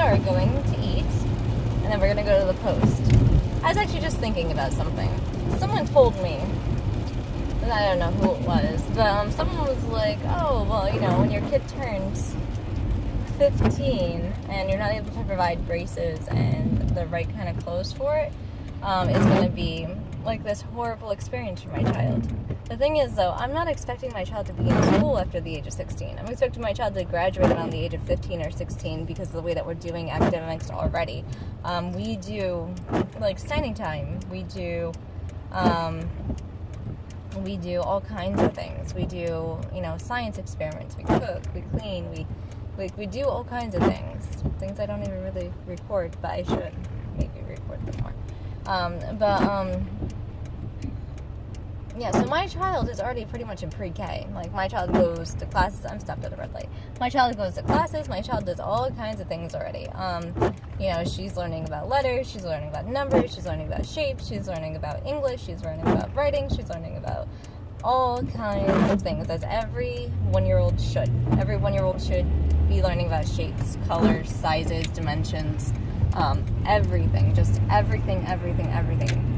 are going to eat, and then we're going to go to the post. I was actually just thinking about something. Someone told me, and I don't know who it was, but someone was like, oh, well, you know, when your kid turns 15 and you're not able to provide braces and the right kind of clothes for it, it's going to be like this horrible experience for my child. The thing is, though, I'm not expecting my child to be in school after the age of 16. I'm expecting my child to graduate around the age of 15 or 16 because of the way that we're doing academics already. We do, like, signing time. We do all kinds of things. We do, you know, science experiments. We cook. We clean. We do all kinds of things. Things I don't even really record, but I should maybe record them more. Yeah, so my child is already pretty much in pre-K. Like, my child goes to classes. I'm stopped at a red light. My child goes to classes. My child does all kinds of things already. You know, she's learning about letters. She's learning about numbers. She's learning about shapes. She's learning about English. She's learning about writing. She's learning about all kinds of things, as every 1-year-old should. Every 1-year-old should be learning about shapes, colors, sizes, dimensions, everything, just everything,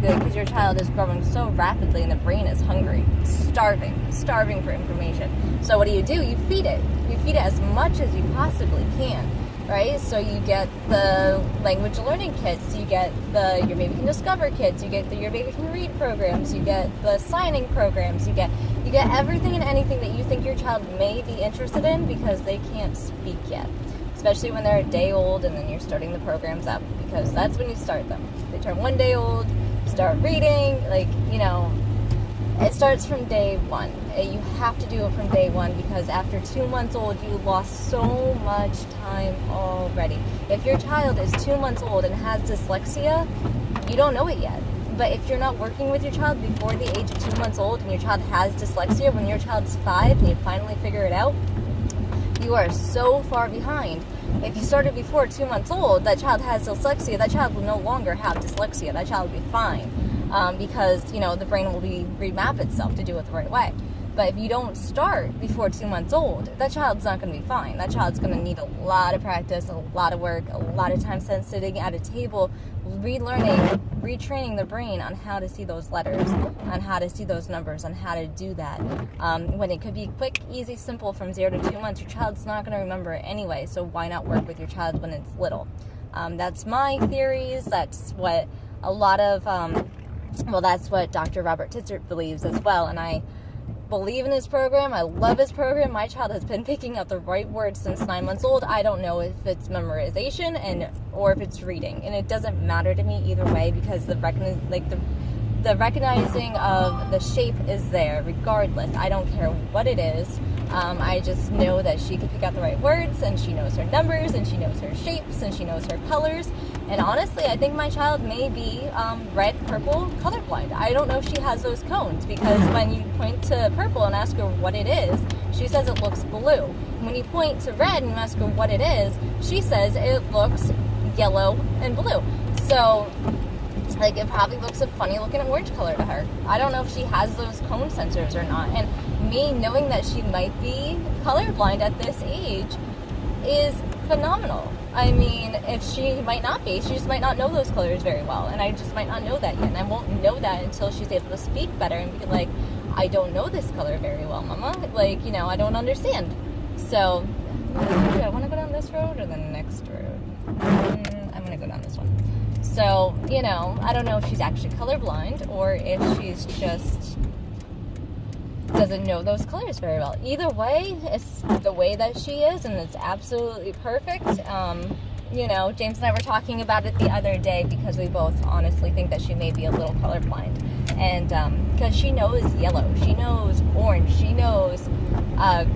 because your child is growing so rapidly and the brain is hungry, starving for information. So what do? You feed it as much as you possibly can, right? So you get the language learning kits, you get the Your Baby Can Discover kits, you get the Your Baby Can Read programs, you get the signing programs, you get everything and anything that you think your child may be interested in because they can't speak yet. Especially when they're a day old, and then you're starting the programs up, because that's when you start them. They turn 1 day old, start reading, like, you know, it starts from day one. You have to do it from day one, because after 2 months old, you lost so much time already. If your child is 2 months old and has dyslexia, you don't know it yet. But if you're not working with your child before the age of 2 months old, and your child has dyslexia, when your child's 5 and you finally figure it out, you are so far behind. If you started before 2 months old, that child has dyslexia, that child will no longer have dyslexia. That child will be fine, because, you know, the brain will remap itself to do it the right way. But if you don't start before 2 months old, that child's not going to be fine. That child's going to need a lot of practice, a lot of work, a lot of time spent sitting at a table, relearning, retraining the brain on how to see those letters, on how to see those numbers, on how to do that. When it could be quick, easy, simple from 0 to 2 months, your child's not going to remember it anyway, so why not work with your child when it's little? That's my theories. That's what a lot of, that's what Dr. Robert Titzert believes as well, and I believe in his program. I love his program. My child has been picking out the right words since 9 months old. I don't know if it's memorization or if it's reading, and it doesn't matter to me either way, because the recognizing of the shape is there regardless. I don't care what it is. I just know that she can pick out the right words, and she knows her numbers, and she knows her shapes, and she knows her colors. And honestly, I think my child may be red, purple, colorblind. I don't know if she has those cones, because when you point to purple and ask her what it is, she says it looks blue. When you point to red and ask her what it is, she says it looks yellow and blue. So, like, it probably looks a funny looking orange color to her. I don't know if she has those cone sensors or not. And me knowing that she might be colorblind at this age is phenomenal. I mean, if she might not be, she just might not know those colors very well, and I just might not know that yet, and I won't know that until she's able to speak better and be like, I don't know this color very well, Mama. Like, you know, I don't understand. So, do I want to go down this road or the next road? I'm going to go down this one. So, you know, I don't know if she's actually colorblind or if she's just doesn't know those colors very well. Either way, it's the way that she is, and it's absolutely perfect. You know, James and I were talking about it the other day, because we both honestly think that she may be a little colorblind. And because she knows yellow, she knows orange, she knows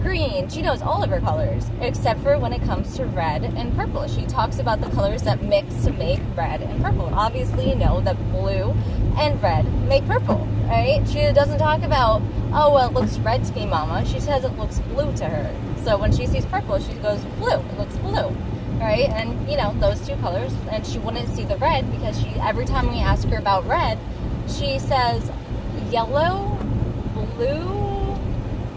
green, she knows all of her colors, except for when it comes to red and purple. She talks about the colors that mix to make red and purple. And obviously, you know that blue and red make purple, right? She doesn't talk about, oh, well, it looks red to me, Mama. She says it looks blue to her. So when she sees purple, she goes, blue, it looks blue, right? And, you know, those two colors. And she wouldn't see the red, because every time we ask her about red, she says yellow, blue,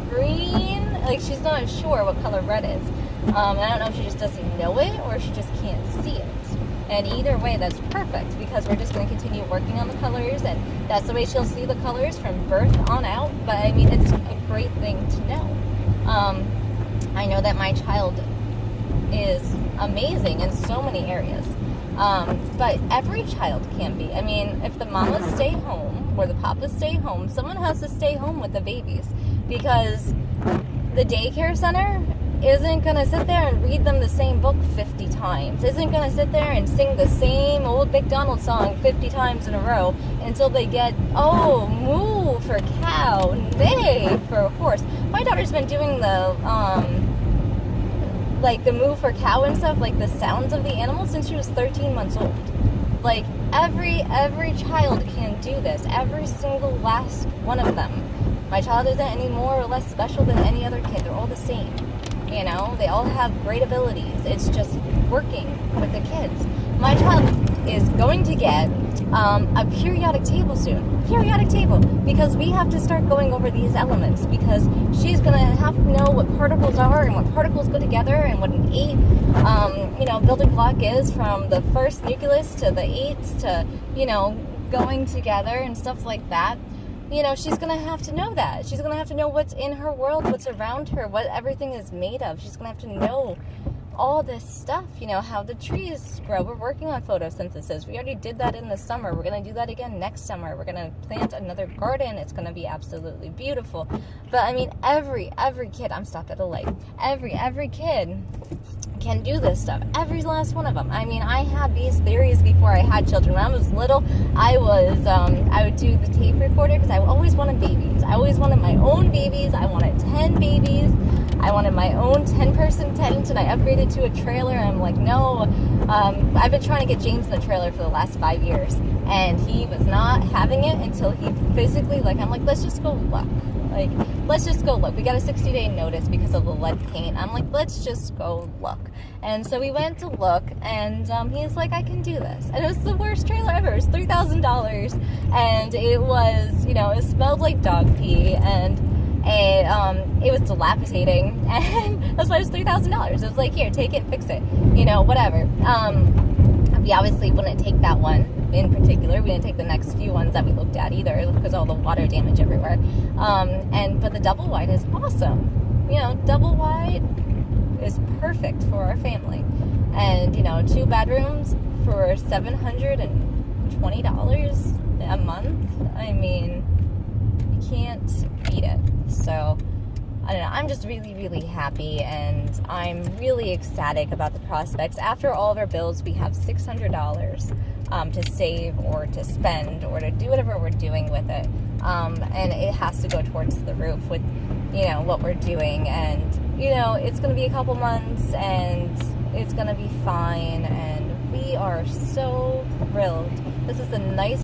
green. Like, she's not sure what color red is. And I don't know if she just doesn't know it or she just can't see it. And either way, that's perfect because we're just going to continue working on the colors, and that's the way she'll see the colors from birth on out. But I mean, it's a great thing to know. I know that my child is amazing in so many areas. But every child can be. I mean, if the mamas stay home or the papas stay home, someone has to stay home with the babies, because the daycare center isn't going to sit there and read them the same book 50 times, isn't going to sit there and sing the same old McDonald's song 50 times in a row until they get, oh, moo for cow, neigh for horse. My daughter's been doing the moo for cow and stuff, like the sounds of the animals, since she was 13 months old. Like, every child can do this. Every single last one of them. My child isn't any more or less special than any other kid. They're all the same. You know, they all have great abilities. It's just working with the kids. My child is going to get a periodic table soon. Periodic table. Because we have to start going over these elements. Because she's going to have to know what particles are and what particles go together and what an 8, building block is, from the first nucleus to the 8s to, going together and stuff like that. She's going to have to know that. She's going to have to know what's in her world, what's around her, what everything is made of. She's going to have to know all this stuff, how the trees grow. We're working on photosynthesis. We already did that in the summer. We're going to do that again next summer. We're going to plant another garden. It's going to be absolutely beautiful. But, I mean, every kid, I'm stopped at a light. Every kid can do this stuff. Every last one of them. I mean, I had these theories before I had children. When I was little, I would do the tape recorder because I always wanted babies. I always wanted my own babies. I wanted 10 babies. I wanted my own 10-person tent, and I upgraded to a trailer, and I'm like, no. I've been trying to get James in the trailer for the last 5 years, and he was not having it until he physically, I'm like, let's just go look. Let's just go look. We got a 60-day notice because of the lead paint. I'm like, let's just go look. And so we went to look, and he's like, I can do this. And it was the worst trailer ever. It was $3,000, and it was, it smelled like dog pee, and it was dilapidating, and that's why it was $3,000. It was like, here, take it, fix it, whatever. We obviously wouldn't take that one in particular. We didn't take the next few ones that we looked at either, because of all the water damage everywhere. But the double wide is awesome. Double wide is perfect for our family. And, 2 bedrooms for $720 a month. I mean, you can't beat it. So, I don't know. I'm just really, really happy, and I'm really ecstatic about the prospects. After all of our bills, we have $600 to save or to spend or to do whatever we're doing with it. And it has to go towards the roof with, what we're doing. And, it's going to be a couple months, and it's going to be fine. And we are so thrilled. This is the nice